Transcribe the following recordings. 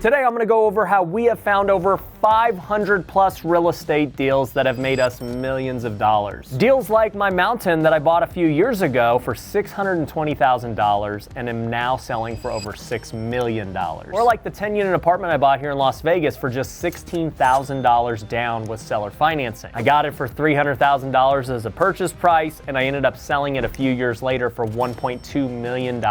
Today I'm going to go over how we have found over 500 plus real estate deals that have made us millions of dollars. Deals like my mountain that I bought a few years ago for $620,000 and am now selling for over $6 million. Or like the 10-unit apartment I bought here in Las Vegas for just $16,000 down with seller financing. I got it for $300,000 as a purchase price, and I ended up selling it a few years later for $1.2 million.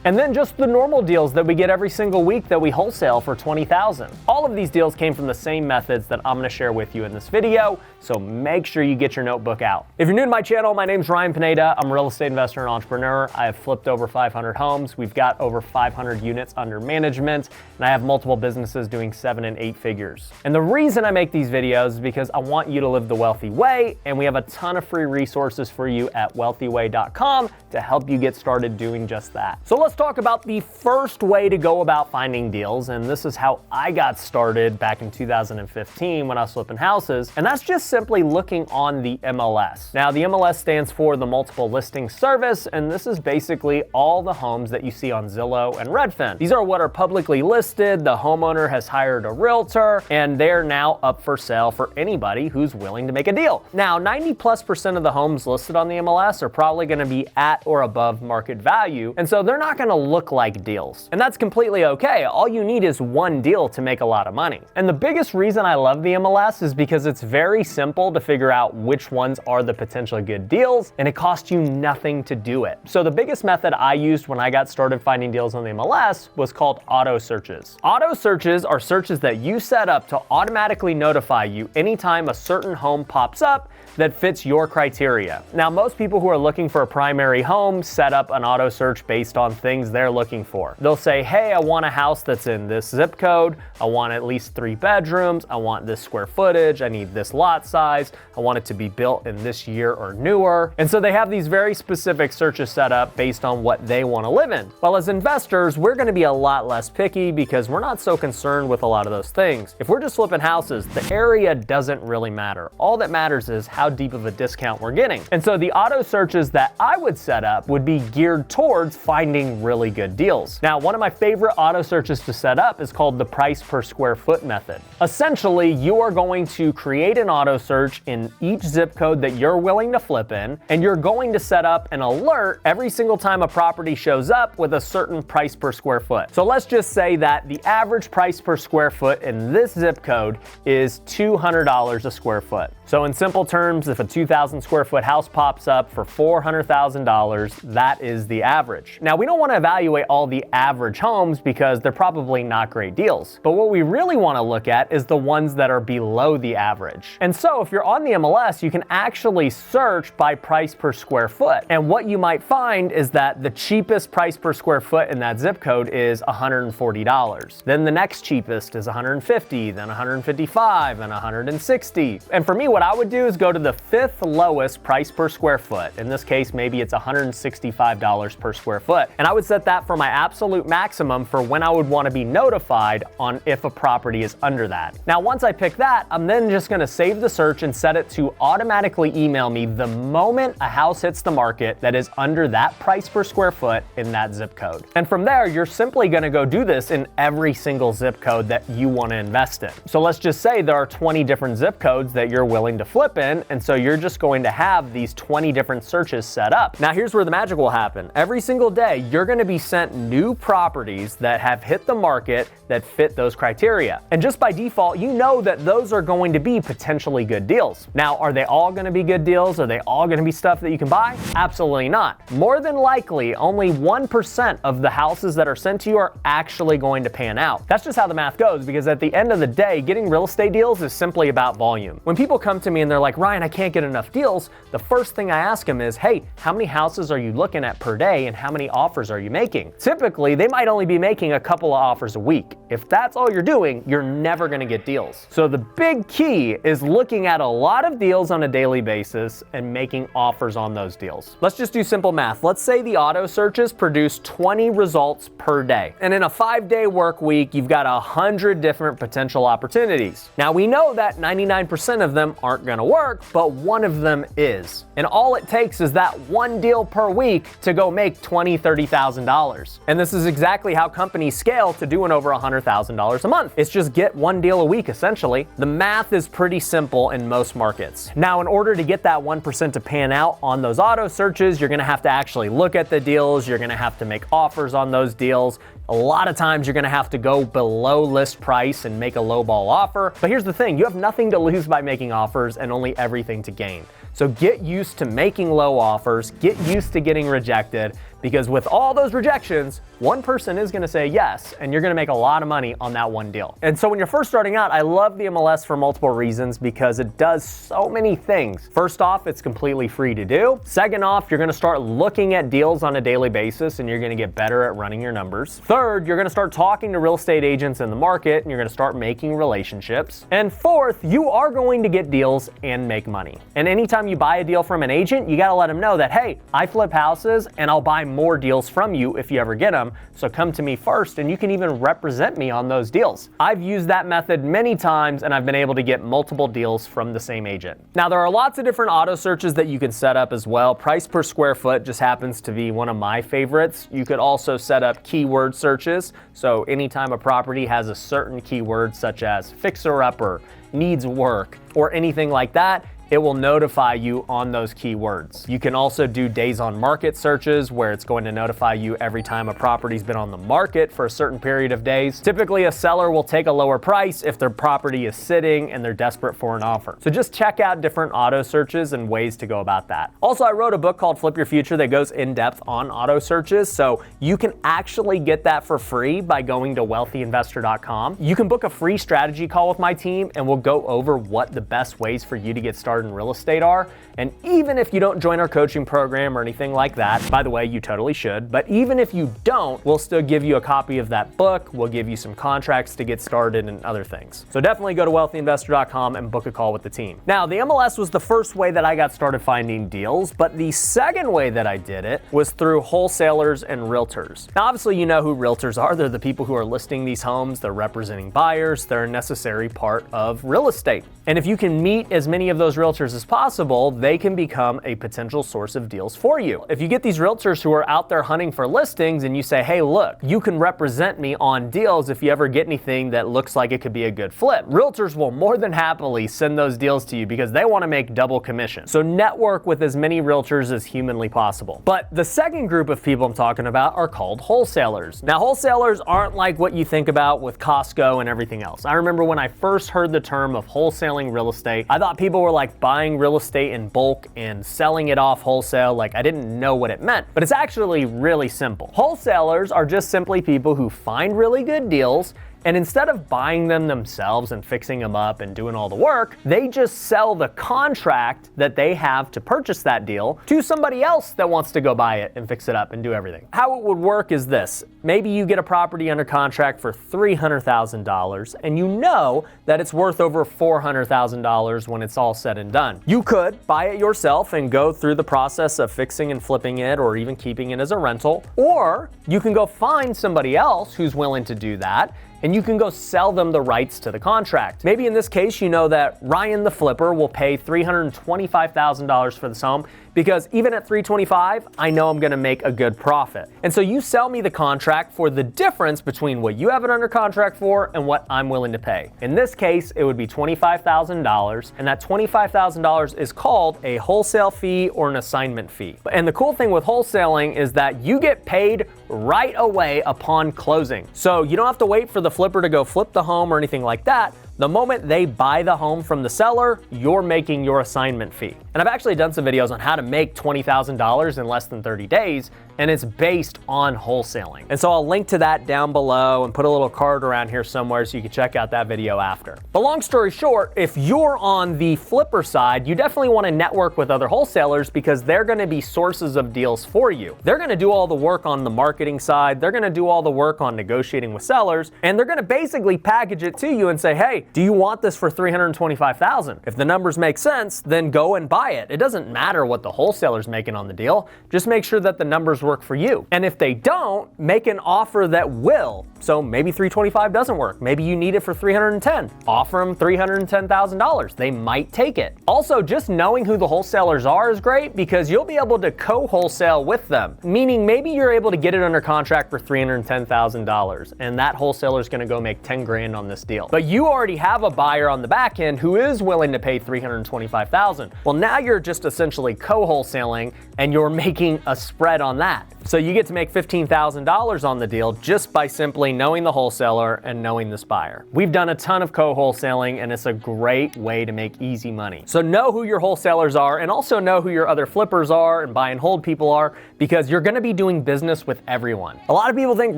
And then just the normal deals that we get every single week that we wholesale for $20,000. All of these deals came from the same methods that I'm going to share with you in this video, so make sure you get your notebook out. If you're new to my channel, my name's Ryan Pineda. I'm a real estate investor and entrepreneur. I have flipped over 500 homes. We've got over 500 units under management, and I have multiple businesses doing 7 and 8 figures. And the reason I make these videos is because I want you to live the wealthy way, and we have a ton of free resources for you at wealthyway.com to help you get started doing just that. So let's talk about the first way to go about finding deals, and this is how I got started back in 2015 when I was flipping houses, and that's just simply looking on the MLS. Now, the MLS stands for the Multiple Listing Service, and this is basically all the homes that you see on Zillow and Redfin. These are what are publicly listed, the homeowner has hired a realtor, and they're now up for sale for anybody who's willing to make a deal. Now, 90+% of the homes listed on the MLS are probably gonna be at or above market value, and so they're not gonna look like deals. And that's completely okay. All you need is one deal to make a lot of money. And the biggest reason I love the MLS is because it's very simple to figure out which ones are the potential good deals, and it costs you nothing to do it. So the biggest method I used when I got started finding deals on the MLS was called auto searches. Auto searches are searches that you set up to automatically notify you anytime a certain home pops up that fits your criteria. Now, most people who are looking for a primary home set up an auto search based on things they're looking for. They'll say, hey, I want a house that's in this zip code. I want at least 3 bedrooms. I want this square footage. I need this lot size. I want it to be built in this year or newer. And so they have these very specific searches set up based on what they want to live in. Well, as investors, we're going to be a lot less picky because we're not so concerned with a lot of those things. If we're just flipping houses, the area doesn't really matter. All that matters is how deep of a discount we're getting. And so the auto searches that I would set up would be geared towards finding really good deals. Now, one of my favorite auto searches to set up is called the price per square foot method. Essentially, you are going to create an auto search in each zip code that you're willing to flip in, and you're going to set up an alert every single time a property shows up with a certain price per square foot. So let's just say that the average price per square foot in this zip code is $200 a square foot. So in simple terms, if a 2,000 square foot house pops up for $400,000, that is the average. Now, we don't want to evaluate all the average homes because they're probably not great deals. But what we really want to look at is the ones that are below the average. And so if you're on the MLS, you can actually search by price per square foot. And what you might find is that the cheapest price per square foot in that zip code is $140. Then the next cheapest is $150, then $155, and $160. And for me, what I would do is go to the 5th lowest price per square foot. In this case, maybe it's $165 per square foot. And I would set that for my absolute maximum for when I would want to be notified on if a property is under that. Now, once I pick that, I'm then just going to save the search and set it to automatically email me the moment a house hits the market that is under that price per square foot in that zip code. And from there, you're simply going to go do this in every single zip code that you want to invest in. So let's just say there are 20 different zip codes that you're willing to flip in, and so you're just going to have these 20 different searches set up. Now, here's where the magic will happen. Every single day, you're going to be sent new properties that have hit the market that fit those criteria. And just by default, you know that those are going to be potentially good deals. Now, are they all going to be good deals? Are they all going to be stuff that you can buy? Absolutely not. More than likely, only 1% of the houses that are sent to you are actually going to pan out. That's just how the math goes, because at the end of the day, getting real estate deals is simply about volume. When people come to me and they're like, Ryan, I can't get enough deals, the first thing I ask them is, hey, how many houses are you looking at per day and how many offers are you making? Typically, they might only be making a couple of offers a week. If that's all you're doing, you're never going to get deals. So the big key is looking at a lot of deals on a daily basis and making offers on those deals. Let's just do simple math. Let's say the auto searches produce 20 results per day. And in a 5-day work week, you've got 100 different potential opportunities. Now, we know that 99% of them aren't going to work, but one of them is. And all it takes is that one deal per week to go make $20,000, $30,000. And this is exactly how companies scale to doing over over $100,000 a month. It's just get one deal a week, essentially. The math is pretty simple in most markets. Now, in order to get that 1% to pan out on those auto searches, you're gonna have to actually look at the deals. You're gonna have to make offers on those deals. A lot of times you're gonna have to go below list price and make a lowball offer. But here's the thing, you have nothing to lose by making offers and only everything to gain. So get used to making low offers, get used to getting rejected, because with all those rejections, one person is gonna say yes, and you're gonna make a lot of money on that one deal. And so when you're first starting out, I love the MLS for multiple reasons because it does so many things. First off, it's completely free to do. Second off, you're gonna start looking at deals on a daily basis and you're gonna get better at running your numbers. Third, you're gonna start talking to real estate agents in the market and you're gonna start making relationships. And fourth, you are going to get deals and make money. And anytime you buy a deal from an agent, you gotta let them know that, hey, I flip houses and I'll buy more deals from you if you ever get them. So come to me first and you can even represent me on those deals. I've used that method many times and I've been able to get multiple deals from the same agent. Now, there are lots of different auto searches that you can set up as well. Price per square foot just happens to be one of my favorites. You could also set up keyword searches. So anytime a property has a certain keyword such as fixer-upper, needs work, or anything like that, it will notify you on those keywords. You can also do days on market searches where it's going to notify you every time a property's been on the market for a certain period of days. Typically, a seller will take a lower price if their property is sitting and they're desperate for an offer. So just check out different auto searches and ways to go about that. Also, I wrote a book called Flip Your Future that goes in depth on auto searches. So you can actually get that for free by going to wealthyinvestor.com. You can book a free strategy call with my team and we'll go over what the best ways for you to get started in real estate are. And even if you don't join our coaching program or anything like that, by the way, you totally should, but even if you don't, we'll still give you a copy of that book. We'll give you some contracts to get started and other things. So definitely go to wealthyinvestor.com and book a call with the team. Now, the MLS was the first way that I got started finding deals, but the second way that I did it was through wholesalers and realtors. Now, obviously, you know who realtors are. They're the people who are listing these homes. They're representing buyers. They're a necessary part of real estate. And if you can meet as many of those realtors as possible, they can become a potential source of deals for you. If you get these realtors who are out there hunting for listings and you say, hey, look, you can represent me on deals if you ever get anything that looks like it could be a good flip. Realtors will more than happily send those deals to you because they want to make double commission. So network with as many realtors as humanly possible. But the second group of people I'm talking about are called wholesalers. Now, wholesalers aren't like what you think about with Costco and everything else. I remember when I first heard the term of wholesaling real estate, I thought people were like buying real estate in bulk and selling it off wholesale. Like, I didn't know what it meant, but it's actually really simple. Wholesalers are just simply people who find really good deals, and instead of buying them themselves and fixing them up and doing all the work, they just sell the contract that they have to purchase that deal to somebody else that wants to go buy it and fix it up and do everything. How it would work is this. Maybe you get a property under contract for $300,000 and you know that it's worth over $400,000 when it's all said and done. You could buy it yourself and go through the process of fixing and flipping it or even keeping it as a rental, or you can go find somebody else who's willing to do that and you can go sell them the rights to the contract. Maybe in this case, you know that Ryan the flipper will pay $325,000 for this home because even at $325,000, I know I'm gonna make a good profit. And so you sell me the contract for the difference between what you have it under contract for and what I'm willing to pay. In this case, it would be $25,000, and that $25,000 is called a wholesale fee or an assignment fee. And the cool thing with wholesaling is that you get paid right away upon closing. So you don't have to wait for the flipper to go flip the home or anything like that. The moment they buy the home from the seller, you're making your assignment fee. And I've actually done some videos on how to make $20,000 in less than 30 days, and it's based on wholesaling. And so I'll link to that down below and put a little card around here somewhere so you can check out that video after. But long story short, if you're on the flipper side, you definitely want to network with other wholesalers because they're going to be sources of deals for you. They're going to do all the work on the marketing side, they're going to do all the work on negotiating with sellers, and they're going to basically package it to you and say, hey, do you want this for $325,000? If the numbers make sense, then go and buy it. It doesn't matter what the wholesaler's making on the deal. Just make sure that the numbers work for you. And if they don't, make an offer that will. So maybe $325,000 doesn't work. Maybe you need it for $310,000. Offer them $310,000. They might take it. Also, just knowing who the wholesalers are is great because you'll be able to co-wholesale with them. Meaning maybe you're able to get it under contract for $310,000 and that wholesaler is going to go make 10 grand on this deal. But you already have a buyer on the back end who is willing to pay $325,000. Well, now you're just essentially co-wholesaling and you're making a spread on that. So you get to make $15,000 on the deal just by simply knowing the wholesaler and knowing this buyer. We've done a ton of co-wholesaling and it's a great way to make easy money. So know who your wholesalers are and also know who your other flippers are and buy and hold people are because you're gonna be doing business with everyone. A lot of people think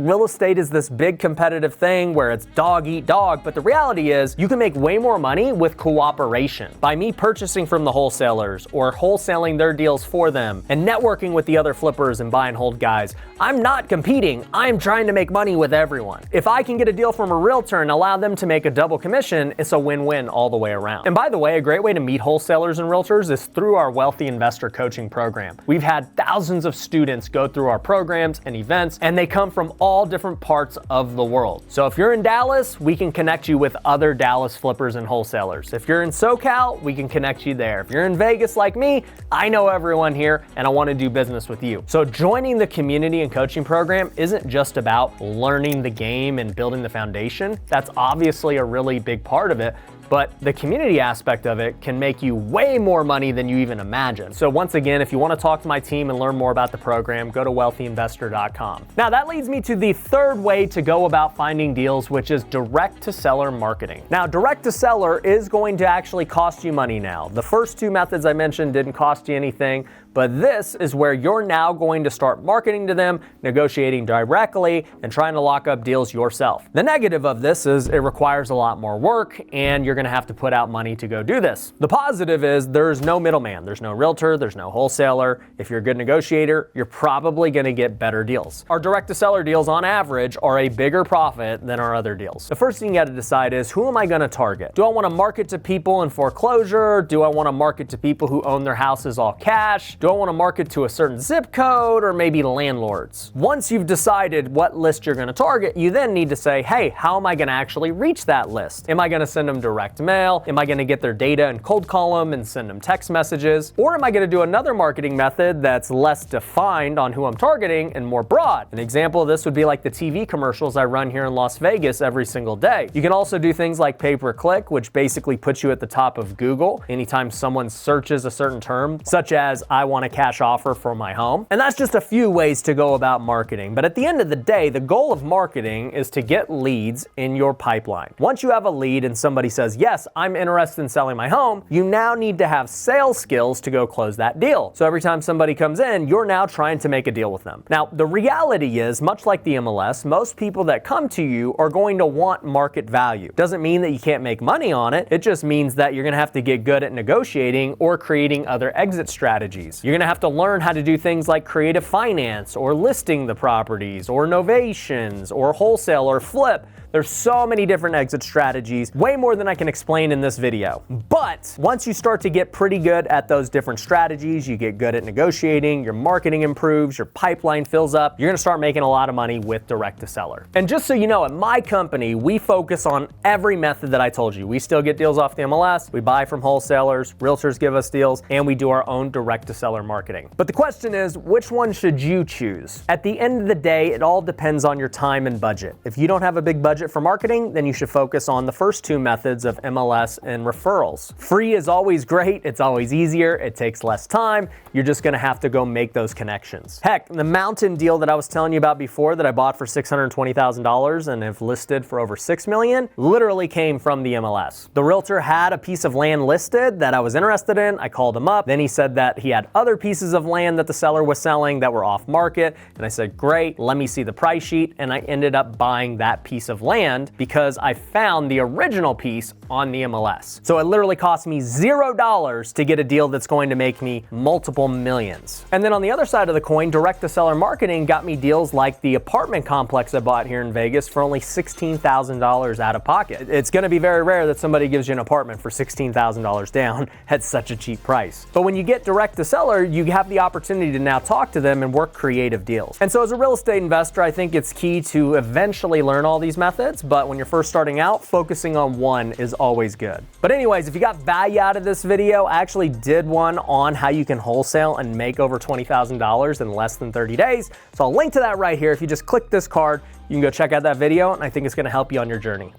real estate is this big competitive thing where it's dog eat dog, but the reality is you can make way more money with cooperation. By me purchasing from the wholesalers or wholesaling their deals for them and networking with the other flippers and buy and hold guys, I'm not competing, I'm trying to make money with everyone. If I can get a deal from a realtor and allow them to make a double commission, it's a win-win all the way around. And by the way, a great way to meet wholesalers and realtors is through our Wealthy Investor Coaching Program. We've had thousands of students go through our programs and events, and they come from all different parts of the world. So if you're in Dallas, we can connect you with other Dallas flippers and wholesalers. If you're in SoCal, we can connect you there. If you're in Vegas like me, I know everyone here and I want to do business with you. So joining the community and coaching program isn't just about learning the game and building the foundation. That's obviously a really big part of it. But the community aspect of it can make you way more money than you even imagine. So once again, if you want to talk to my team and learn more about the program, go to wealthyinvestor.com. Now that leads me to the third way to go about finding deals, which is direct to seller marketing. Now direct to seller is going to actually cost you money now. The first two methods I mentioned didn't cost you anything, but this is where you're now going to start marketing to them, negotiating directly, and trying to lock up deals yourself. The negative of this is it requires a lot more work and you're gonna have to put out money to go do this. The positive is there's no middleman. There's no realtor, there's no wholesaler. If you're a good negotiator, you're probably gonna get better deals. Our direct to seller deals on average are a bigger profit than our other deals. The first thing you gotta decide is who am I gonna target? Do I wanna market to people in foreclosure? Do I wanna market to people who own their houses all cash? Do I want to market to a certain zip code or maybe landlords? Once you've decided what list you're going to target, you then need to say, hey, how am I going to actually reach that list? Am I going to send them direct mail? Am I going to get their data and cold call them and send them text messages? Or am I going to do another marketing method that's less defined on who I'm targeting and more broad? An example of this would be like the TV commercials I run here in Las Vegas every single day. You can also do things like pay-per-click, which basically puts you at the top of Google anytime someone searches a certain term, such as I want a cash offer for my home. And that's just a few ways to go about marketing. But at the end of the day, the goal of marketing is to get leads in your pipeline. Once you have a lead and somebody says, yes, I'm interested in selling my home, you now need to have sales skills to go close that deal. So every time somebody comes in, you're now trying to make a deal with them. Now, the reality is, much like the MLS, most people that come to you are going to want market value. Doesn't mean that you can't make money on it. It just means that you're gonna have to get good at negotiating or creating other exit strategies. You're gonna have to learn how to do things like creative finance or listing the properties or novations or wholesale or flip. There's so many different exit strategies, way more than I can explain in this video. But once you start to get pretty good at those different strategies, you get good at negotiating, your marketing improves, your pipeline fills up, you're gonna start making a lot of money with direct to seller. And just so you know, at my company, we focus on every method that I told you. We still get deals off the MLS, we buy from wholesalers, realtors give us deals, and we do our own direct to seller marketing. But the question is, which one should you choose? At the end of the day, it all depends on your time and budget. If you don't have a big budget for marketing, then you should focus on the first two methods of MLS and referrals. Free is always great, it's always easier, it takes less time, you're just gonna have to go make those connections. Heck, the mountain deal that I was telling you about before that I bought for $620,000 and have listed for over $6 million literally came from the MLS. The realtor had a piece of land listed that I was interested in, I called him up, then he said that he had other pieces of land that the seller was selling that were off market. And I said, great, let me see the price sheet. And I ended up buying that piece of land because I found the original piece on the MLS. So it literally cost me $0 to get a deal that's going to make me multiple millions. And then on the other side of the coin, direct to seller marketing got me deals like the apartment complex I bought here in Vegas for only $16,000 out of pocket. It's going to be very rare that somebody gives you an apartment for $16,000 down at such a cheap price. But when you get direct to seller, you have the opportunity to now talk to them and work creative deals. And so as a real estate investor, I think it's key to eventually learn all these methods, but when you're first starting out, focusing on one is always good. But anyways, if you got value out of this video, I actually did one on how you can wholesale and make over $20,000 in less than 30 days. So I'll link to that right here. If you just click this card, you can go check out that video, and I think it's going to help you on your journey.